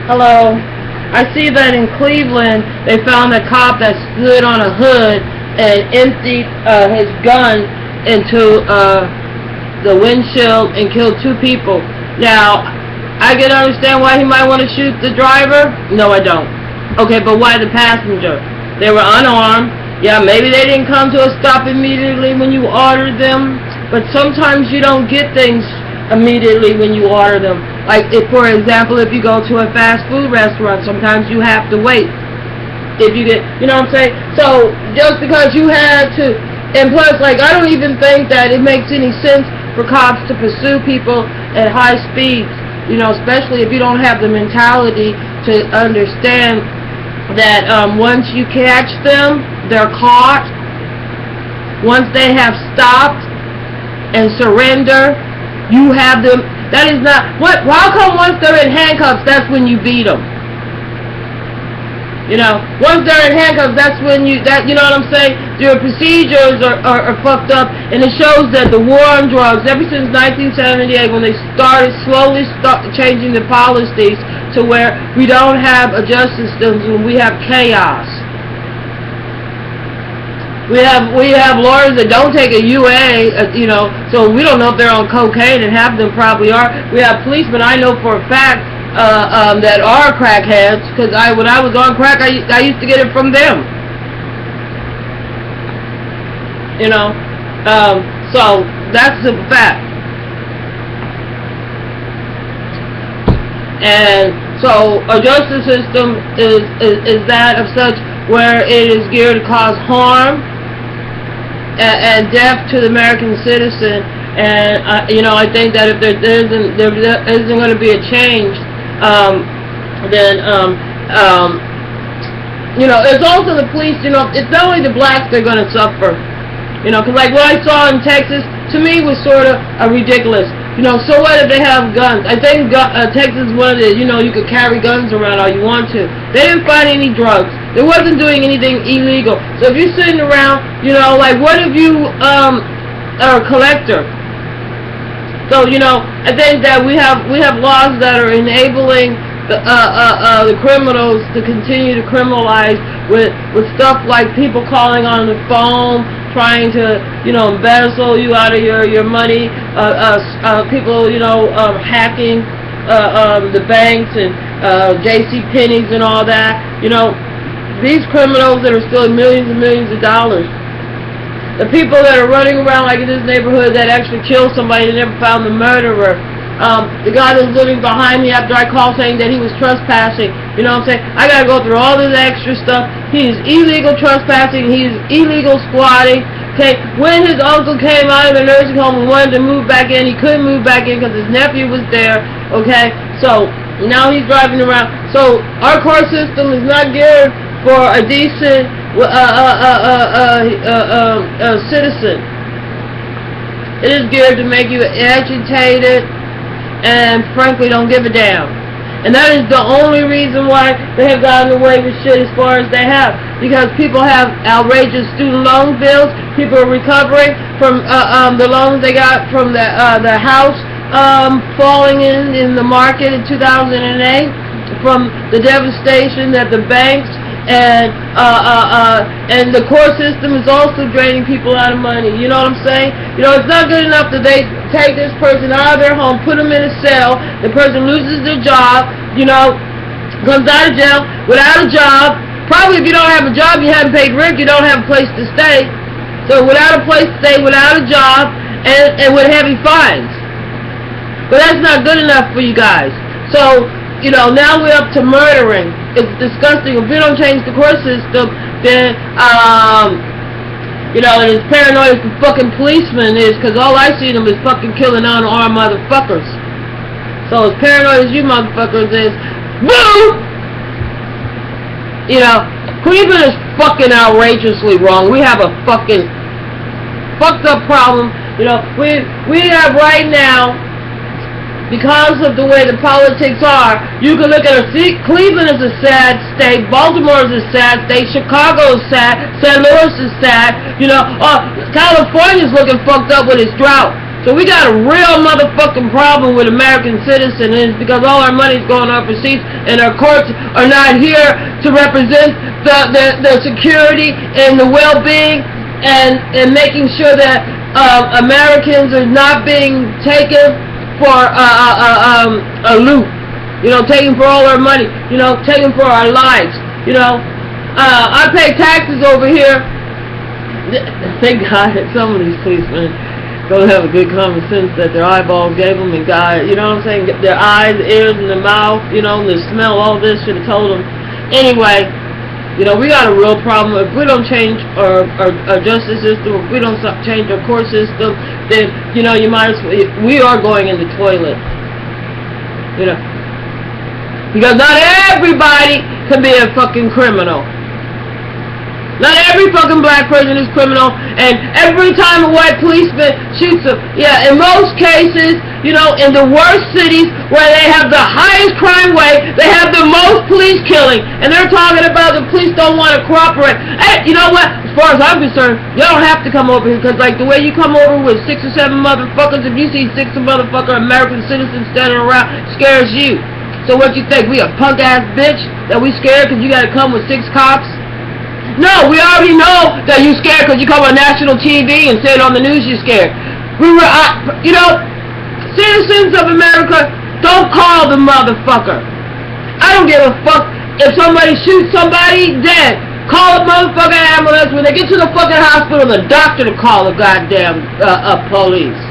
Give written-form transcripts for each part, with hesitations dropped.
Hello. I see that in Cleveland they found a cop that stood on a hood and emptied his gun into the windshield and killed 2 people. Now, I can understand why he might want to shoot the driver. No, I don't. Okay, but why the passenger? They were unarmed. Yeah, maybe they didn't come to a stop immediately when you ordered them, but sometimes you don't get things immediately when you order them. Like, for example, if you go to a fast food restaurant, sometimes you have to wait. If you get, you know what I'm saying? So, just because you had to, and plus, like, I don't even think that it makes any sense for cops to pursue people at high speeds, you know, especially if you don't have the mentality to understand that once you catch them, they're caught. Once they have stopped and surrender, you have them. That is not what. How come once they're in handcuffs, that's when you beat them? You know, once they're in handcuffs, that's when you you know what I'm saying? Your procedures are fucked up, and it shows that the war on drugs, ever since 1978, when they started slowly changing the policies to where we don't have a justice system, we have chaos. We have lawyers that don't take a UA, you know, so we don't know if they're on cocaine, and half of them probably are. We have policemen, I know for a fact, that are crackheads, because when I was on crack, I used to get it from them. You know, so that's a fact. And so our justice system is that of such where it is geared to cause harm and death to the American citizen. And you know, I think that if there isn't going to be a change, then you know, it's also the police. You know, it's not only the blacks that are going to suffer. You know, because like what I saw in Texas, to me was sort of ridiculous. You know, so what if they have guns? I think Texas one is, you know, you could carry guns around all you want to. They didn't find any drugs. They wasn't doing anything illegal. So if you're sitting around, you know, like what if you are a collector? So, you know, I think that we have laws that are enabling the criminals to continue to criminalize with stuff like people calling on the phone, trying to, you know, embezzle you out of your money, people, you know, hacking the banks and J.C. Penney's and all that. You know, these criminals that are stealing millions and millions of dollars. The people that are running around like in this neighborhood that actually killed somebody and never found the murderer. The guy that's living behind me after I called saying that he was trespassing. You know what I'm saying? I gotta go through all this extra stuff. He's illegal trespassing. He's illegal squatting. Okay, when his uncle came out of the nursing home and wanted to move back in, he couldn't move back in because his nephew was there. Okay, so now he's driving around. So our court system is not geared for a decent citizen. It is geared to make you agitated and frankly don't give a damn. And that is the only reason why they have gotten away with shit as far as they have. Because people have outrageous student loan bills. People are recovering from the loans they got from the house falling in the market in 2008, from the devastation that the banks and the court system is also draining people out of money. You know what I'm saying? You know, it's not good enough that they take this person out of their home, put them in a cell, the person loses their job, you know, comes out of jail without a job. Probably if you don't have a job, you haven't paid rent, you don't have a place to stay. So without a place to stay, without a job, and with heavy fines. But that's not good enough for you guys. So, you know, now we're up to murdering. It's disgusting. If we don't change the court system, then, you know, and as paranoid as the fucking policeman is, because all I see them is fucking killing unarmed motherfuckers. So as paranoid as you motherfuckers is, boo! You know, Cleveland is fucking outrageously wrong. We have a fucking fucked up problem. You know, we have right now, because of the way the politics are, you can look at Cleveland is a sad state, Baltimore is a sad state, Chicago is sad, St. Louis is sad, you know, California's looking fucked up with its drought. So we got a real motherfucking problem with American citizens because all our money's going overseas and our courts are not here to represent the security and the well-being and making sure that Americans are not being taken for a loot. You know, taken for all our money. You know, taken for our lives. You know, I pay taxes over here. Thank God that some of these policemen don't have a good common sense that their eyeballs gave them, and God, you know what I'm saying? Their eyes, ears, and their mouth, you know, the smell, all this should have told them. Anyway, you know, we got a real problem. If we don't change our justice system, if we don't change our court system, then, you know, you might as well, we are going in the toilet. You know. Because not everybody can be a fucking criminal. Not every fucking black person is criminal, and every time a white policeman shoots them, yeah, in most cases, you know, in the worst cities where they have the highest crime rate, they have the most police killing, and they're talking about the police don't want to cooperate. Hey, you know what? As far as I'm concerned, y'all don't have to come over here, because like the way you come over with 6 or 7 motherfuckers, if you see 6 motherfucker American citizens standing around, scares you. So what you think? We a punk ass bitch that we scared because you got to come with 6 cops? No, we already know that you scared because you come on national TV and say it on the news you're scared. You know, citizens of America, don't call the motherfucker. I don't give a fuck if somebody shoots somebody dead. Call a motherfucking ambulance. When they get to the fucking hospital, the doctor to call the goddamn police.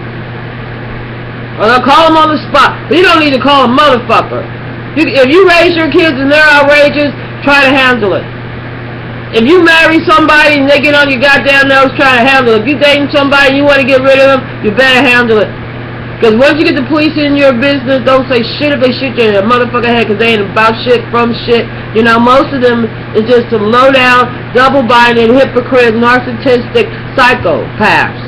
Or they'll call them on the spot. But you don't need to call a motherfucker. If you raise your kids and they're outrageous, try to handle it. If you marry somebody and they get on your goddamn nerves, try to handle it. If you dating somebody and you want to get rid of them, you better handle it. Because once you get the police in your business, don't say shit if they shoot you in the motherfucking head because they ain't about shit from shit. You know, most of them is just some low-down, double-minded, hypocrite, narcissistic psychopaths.